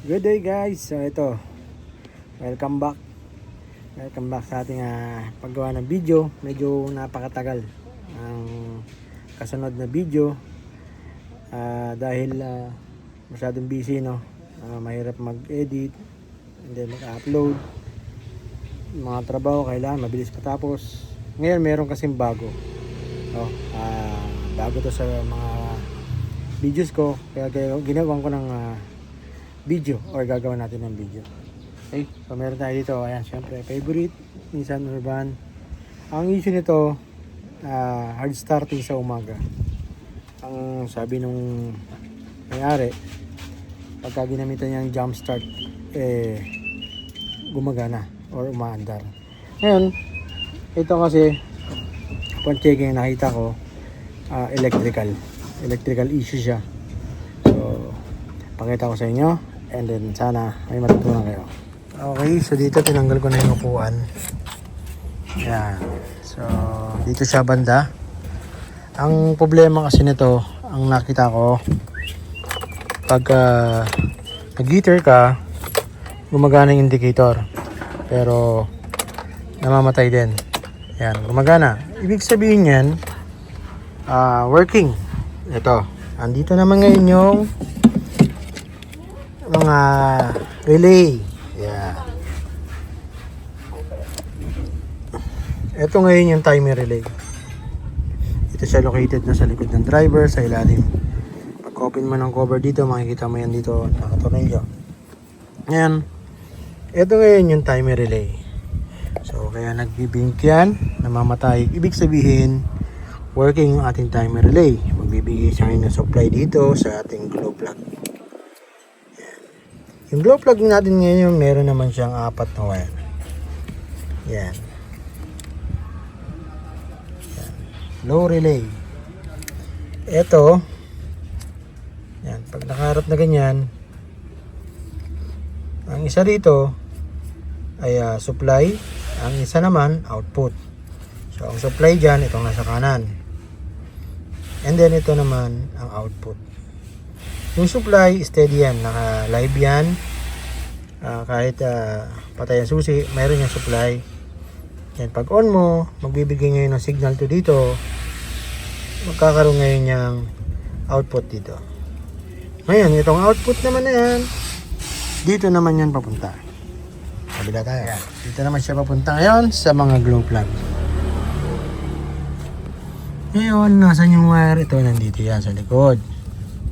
Good day guys. So ito, welcome back. Welcome back sa ating paggawa ng video. Medyo napakatagal ang kasunod na video dahil masyadong busy, no. Mahirap mag-edit and then mag-upload. Mga trabaho kailangan mabilis patapos. Ngayon meron kasing bago. Bago to sa mga videos ko, kaya ginagawan ko ng video or gagawa natin ng video. Okay, so meron tayo dito, ayan, syempre favorite Nissan Urban. Ang issue nito, hard starting sa umaga. Ang sabi nung may-ari, pagka ginamitan niyang jump start, gumagana or umaandar. Ngayon, ito kasi upon checking, nakita ko electrical issue siya. So pakita ko sa inyo and then sana may matutunan kayo. Okay, so dito tinanggal ko na yung upuan. Yan. So dito siya banda. Ang problema kasi nito, ang nakita ko, pag nag-heater ka, gumagana yung indicator, pero namamatay din. Yan, gumagana. Ibig sabihin yan, working. Ito, andito naman ngayon yung mga relay. Yeah. Ito ngayon yung timer relay. Ito siya located na sa likod ng driver, sa ilalim. Pag open mo ng cover dito, makikita mo yan dito, nakatornilyo. Ngayon, ito ngayon yung timer relay. So kaya nagbibink yan, namamatay. Ibig sabihin, working yung ating timer relay. Magbibigay siya ng supply dito sa ating glow plug. Yung glow plug natin ngayon, meron naman siyang 4 na wire. Yan. Yan. Low relay. Ito, yan, pag nakaharap na ganyan, ang isa rito ay supply, ang isa naman output. So ang supply dyan, itong nasa kanan. And then ito naman ang output. Yung supply, steady yan. Naka-live yan. Kahit patay ang susi, mayroon yung supply. Yan, pag on mo, magbibigay ngayon ng signal to dito. Magkakaroon ngayon yung output dito. Ngayon, itong output naman na yan, dito naman yan papunta. Kabila tayo. Yan. Dito naman siya papunta ngayon sa mga glow plug. Ngayon, nasan yung wire? Ito, nandito yan sa likod.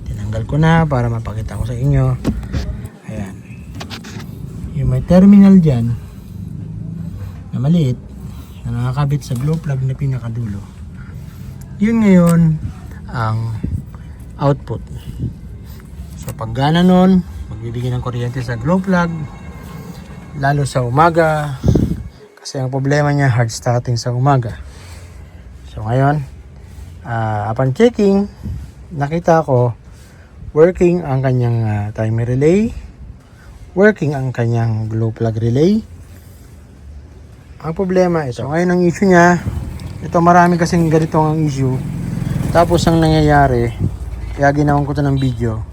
Tinanggal ko na para mapakita ko sa inyo. Ayan. Yung may terminal dyan na maliit na nakakabit sa glow plug na pinakadulo. Yun ngayon ang output. So pag gana nun, magbibigay ng kuryente sa glow plug, lalo sa umaga, kasi ang problema niya hard starting sa umaga. So ngayon, upon checking, nakita ko working ang kanyang timer relay, working ang kanyang glow plug relay. Ang problema ito. So ngayon ang issue niya, ito marami kasing ganito ang issue. Tapos ang nangyayari, kaya ginawan ko ito ng video,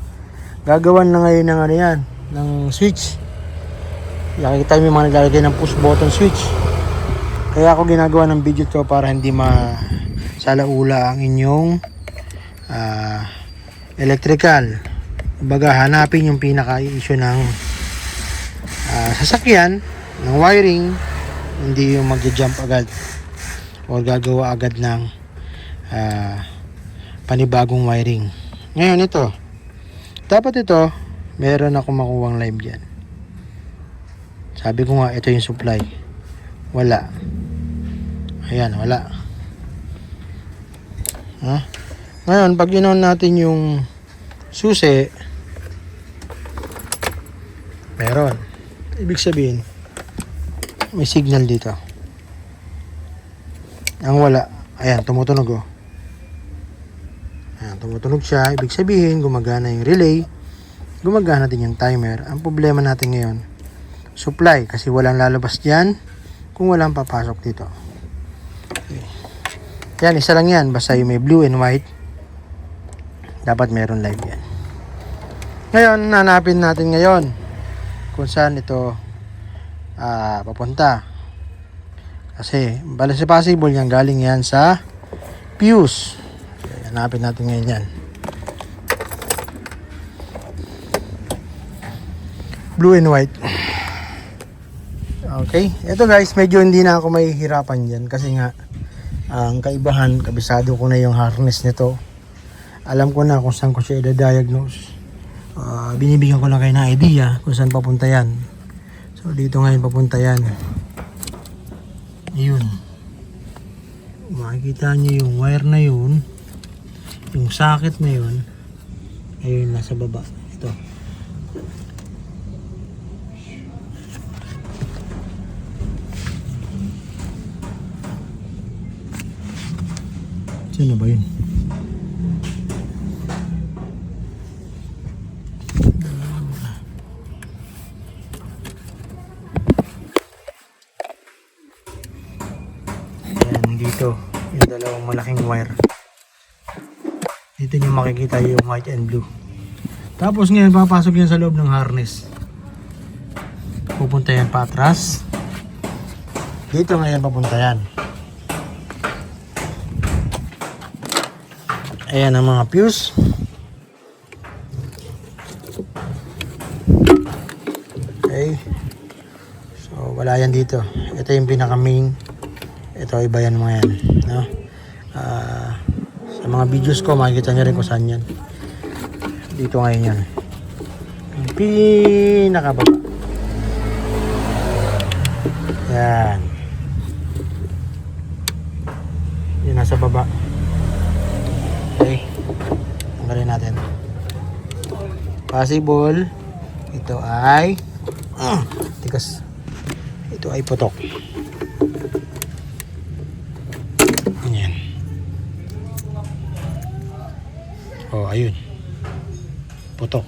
gagawan na ngayon ng ano yan, ng switch. Nakikita mo yung mga naglalagay ng push button switch. Kaya ako ginagawa ng video to para hindi masalaula ang inyong electrical. Baga hanapin yung pinaka-issue ng sasakyan, ng wiring, hindi yung magja-jump agad o gagawa agad ng panibagong wiring. Ngayon ito, dapat ito meron ako makuwang live dyan. Sabi ko nga, ito yung supply, wala. Ayan, wala. Ngayon, pag inon natin yung susi, meron. Ibig sabihin, may signal dito. Ang wala, ayan, tumutunog oh. Ayan, tumutunog siya. Ibig sabihin, gumagana yung relay, gumagana din yung timer. Ang problema natin ngayon, supply, kasi walang lalabas dyan kung walang papasok dito. Okay. Yan, isa lang yan. Basta yung may blue and white, dapat meron live yan. Ngayon, nanapin natin ngayon kung saan ito papunta. Kasi bala sa possible yan, galing yan sa fuse. Hanapin natin ngayon yan. Blue and white. Okay, ito guys, medyo hindi na ako mahihirapan dyan kasi nga ang kaibahan, kabisado ko na yung harness nito. Alam ko na kung saan ko siya i-diagnose. Binibigyan ko lang kayo ng idea kung saan papunta yan. So dito ngayon papunta yan. Ayun. Makikita nyo yung wire na yun, yung socket na yun. Ayun, nasa baba. Ito. Saan na ba yun? Ayan, dito. Yung dalawang malaking wire. Dito nyo makikita yung white and blue. Tapos ngayon, papasok yan sa loob ng harness. Pupunta yan pa atras. Dito ngayon papunta yan. Ayan ang mga fuse. Okay. So wala yan dito. Ito yung pinaka main. Ito iba yan mga yan. No? Sa mga videos ko makikita nyo rin kung saan yan. Dito ngayon yan. Yung pinakababa. Yan. Yan nasa baba. Okay, tanggalin natin. Possible ito ay tigas. Ito ay putok. Ayan. Oh, ayun. Putok.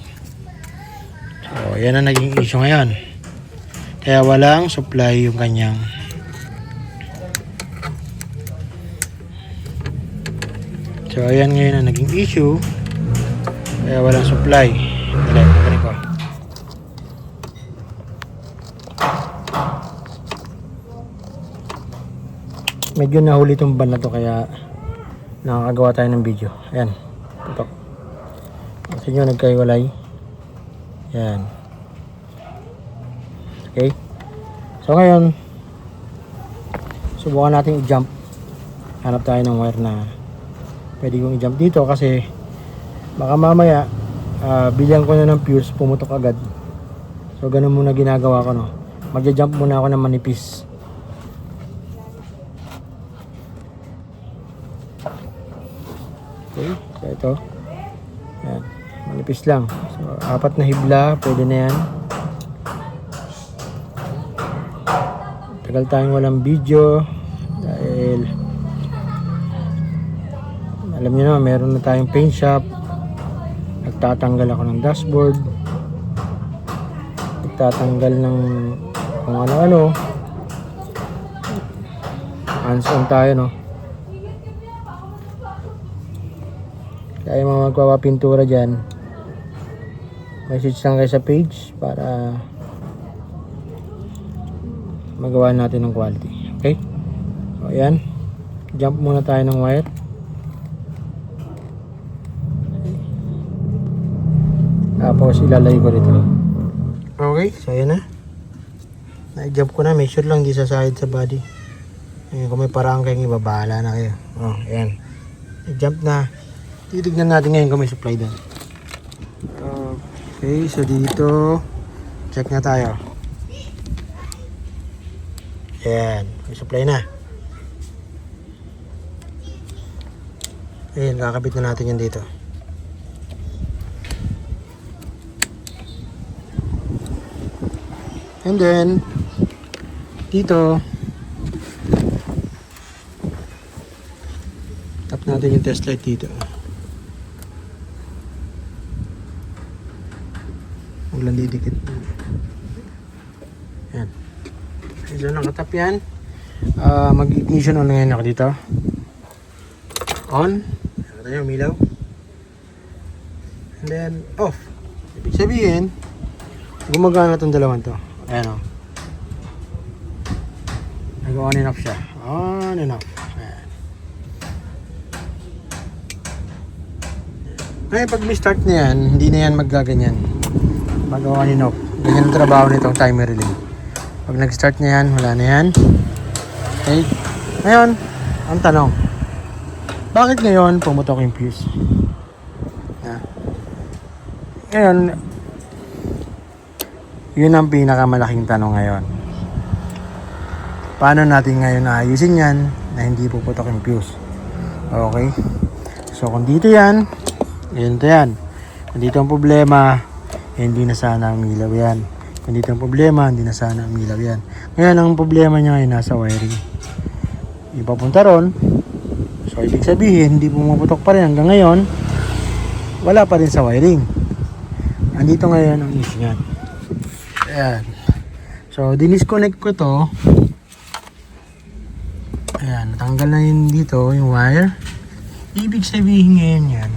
So, yan ang naging issue ngayon. Kaya walang supply yung kanyang so ayan ngayon ang naging issue, kaya walang supply. Dali ko. Medyo nahuli itong ban na to kaya nakakagawa tayo ng video. Ayan, putok. Kasi nyo nagkaiwalay. Ayan. Okay, so ngayon subukan natin i-jump. Hanap tayo ng wire na pwede kong i-jump dito kasi baka mamaya bilhan ko na ng fuse, pumutok agad. So ganun muna ginagawa ko, no. Magja-jump muna ako ng manipis. Okay, so ito. Yan, manipis lang. So 4 na hibla, pwede na yan. Tagal tayong walang video dahil alam niyo na, meron na tayong paint shop. Nagtatanggal ako ng dashboard. Nagtatanggal ng kung ano-ano. Hands-on tayo, no. Kaya yung mga magpapapintura dyan, message lang kayo sa page para magawa natin ng quality. Okay? So, ayan. Jump muna tayo ng wire. Tapos ilalay ko dito. Okay, so ayan na. Na-jump ko na, make sure lang di sasahid sa body. Ayan, kung may paraan kayong iba, bahala na kayo. Oh, ayan. I-jump na. Titignan natin ngayon kung may supply doon. Okay, so dito check na tayo. Ayan, may supply na. Ayan, kakabit na natin yan dito. And then dito tap natin yung test light dito. Huwag lang didikit. Yan. So nakatap yan. Mag-ignition on ngayon ako dito. On. Nakita nyo, umilaw. And then off. Ibig sabihin Gumagana itong dalawang to. Ayan o. Nag-on and off siya. On and off. Ayan. Ngayon pag may start na yan, hindi na yan maggaganyan. Mag-on and off. Ganyan ang trabaho nitong timer relay. Pag nag-start na yan, wala na yan. Okay. Ngayon, ang tanong. Bakit ngayon pumutok yung fuse? Ngayon, yun ang pinakamalaking tanong ngayon. Paano natin ngayon naayusin yan na hindi puputok yung fuse? Okay? So, kung dito yan, ganito yan. Kung dito ang problema, hindi na sana umilaw yan. Kung dito ang problema, hindi na sana umilaw yan. Ngayon, ang problema niya ay nasa wiring. Ipapunta ron. So, ibig sabihin, hindi pumuputok pa rin hanggang ngayon. Wala pa rin sa wiring. Andito ngayon ang issue niyan. Ayan. So, dinisconnect ko to. Ayan, natanggal na yun dito, yung wire. Ibig sabihin ngayon yan,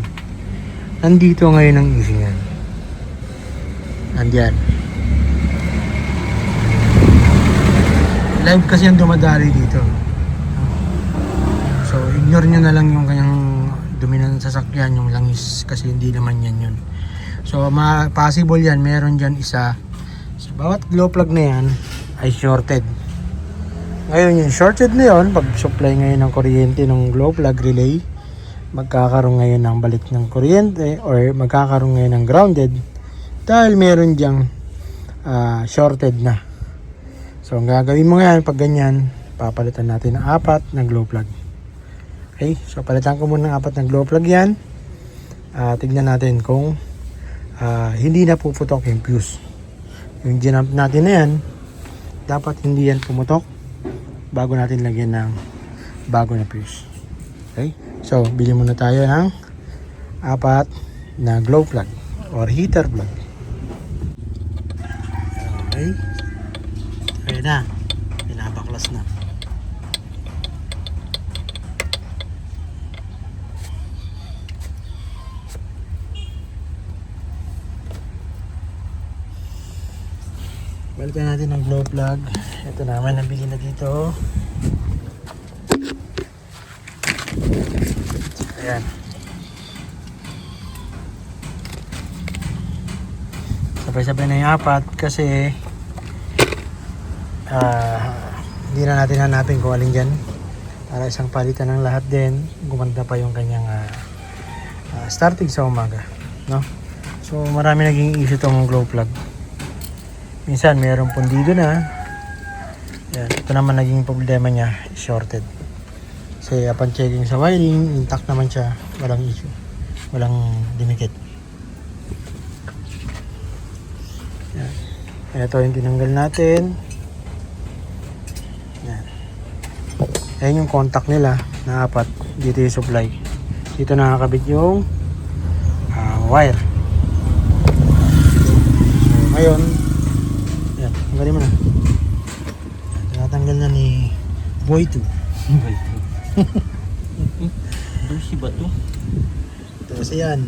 nandito ngayon ang issue niyan. Andyan. Live kasi yung dumadali dito. So, ignore nyo na lang yung kanyang dumi ng sasakyan, yung langis, kasi hindi naman yan yun. So, possible yan, meron dyan isa. So, bawat glow plug na yan ay shorted. Ngayon, yung shorted na yun, pag supply ngayon ng kuryente ng glow plug relay, magkakaroon ngayon ng balik ng kuryente or magkakaroon ngayon ng grounded dahil meron dyang shorted na. So, ang gagawin mo ngayon, pag ganyan, papalitan natin ng 4 na glow plug. Okay, so palitan ko muna ng 4 na glow plug yan. Tignan natin kung hindi na puputok yung fuse. Yung ginamp natin na yan, dapat hindi yan pumutok bago natin lagyan ng bago na fuse. Okay? So, bili muna tayo ng 4 na glow plug or heater plug. Okay? Ayan na. Pinapaklas na. Balikan natin ang glow plug. Ito naman, nabili na dito. Ayan. Sabay-sabay na yung 4 kasi hindi na natin hanapin kung alin dyan. Para isang palitan ng lahat din. Gumanda pa yung kanyang starting sa umaga. No? So marami naging issue itong glow plug. Minsan mayroong pundido na. Yan. Ito naman naging problema niya, shorted. Kasi upon checking sa wiring, intact naman siya. Walang issue. Walang dumikit. Yan. Ito yung tinanggal natin. Yan. Ayan yung contact nila na 4. Dito yung supply. Dito nakakabit yung wire. So, ngayon, tanggalin mo na. Tinatanggal na ni Boy 2. Boy 2. Dosi ba to? Tapos yan.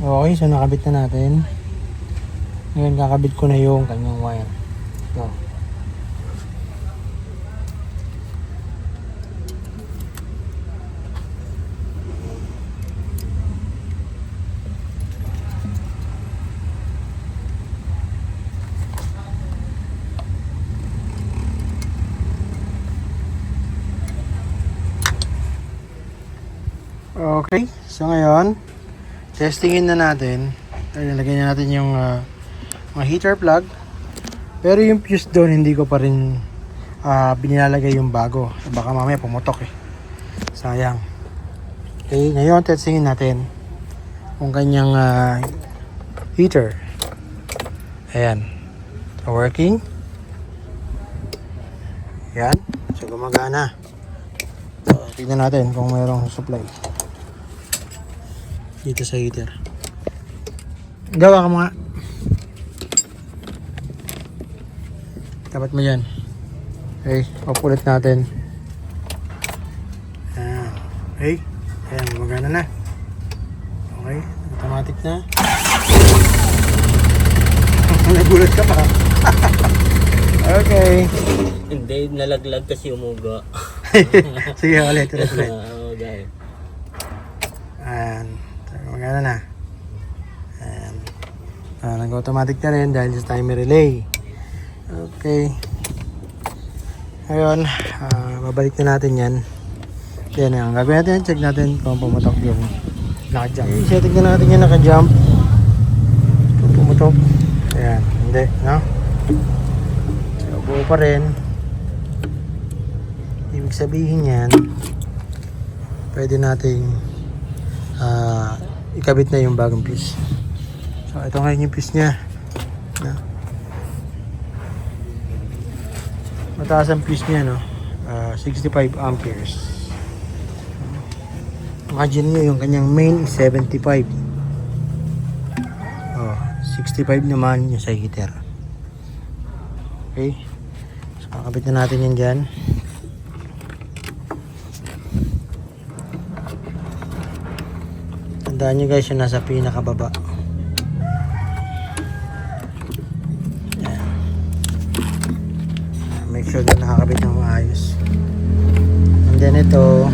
Okay, so nakabit na natin. Ngayon kakabit ko na yung kanyang wire. Ito. Okay, so ngayon testingin na natin. Ilagay na natin yung mga heater plug. Pero yung fuse doon hindi ko pa rin binilalagay yung bago. Baka mamaya pumutok eh. Sayang. Okay, ngayon testingin natin kung kanyang heater. Ayan. So working. Ayan. So gumagana. So tignan natin kung mayroong supply dito sa heater. Gawa ka mga. Tapat mo yan. Okay, off ulit natin. Ayan. Okay. Ayan, gumagana na. Okay, automatic na. Nagulat ka pa. Okay. Hindi, nalaglag kasi umuga. Sige, ulit. Okay. Ayan. Gumagana na. Ayan. Nag-automatic na rin dahil sa timer relay. Okay. Ngayon, babalik na natin yan. Then, ang gagawin natin, check natin kung pumutok yung naka-jump. Okay, setting na natin yung naka-jump. Kung pumutok. Ayan, hindi, no? So, buo pa rin. Ibig sabihin yan, pwede nating ikabit na yung bagong fuse. So, ito ngayon yung fuse nya. No? Mataas ang fuse nya, no? 65 amperes. Imagine nyo yung kanyang main is 75. Oh, 65 naman yung sa heater. Okay. So, kakabit na natin yan dyan. Tandaan nyo guys, yung nasa pinakababa. Yan. Make sure na nakakabit ng maayos. And then ito,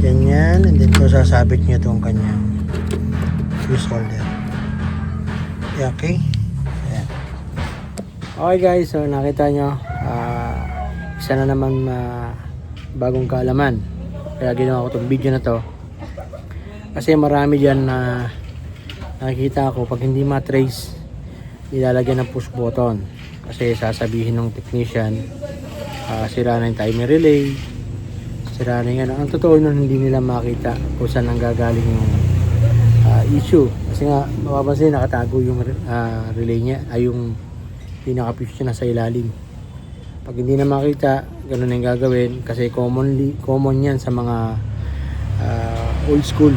ganyan, and then ito sasabit nyo itong kanyang fuse holder. Yeah, okay. Ayan. Okay guys, so nakita nyo, isa na naman bagong kaalaman. Kaya ginawa ko itong video na to kasi marami dyan na nakikita ko pag hindi matrace nilalagyan ng push button kasi sasabihin ng technician sira na yung timer relay, sira na yung ang totoo nun hindi nila makita kung saan ang gagaling yung issue kasi nga mapapansin nakatago yung relay nya ay yung pinaka fuse na sa ilalim. Pag hindi na makita, ganun yung gagawin kasi common yan sa mga old school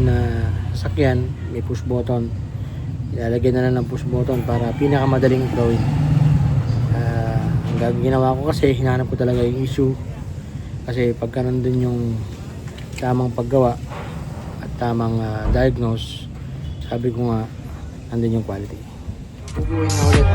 na sasakyan, may push button. Ilalagay na lang ng push button para pinakamadaling gawin. Ang ginawa ko kasi hinanap ko talaga yung issue kasi pagka nandun yung tamang paggawa at tamang diagnose, sabi ko nga nandun yung quality. Bubuhin na ulit.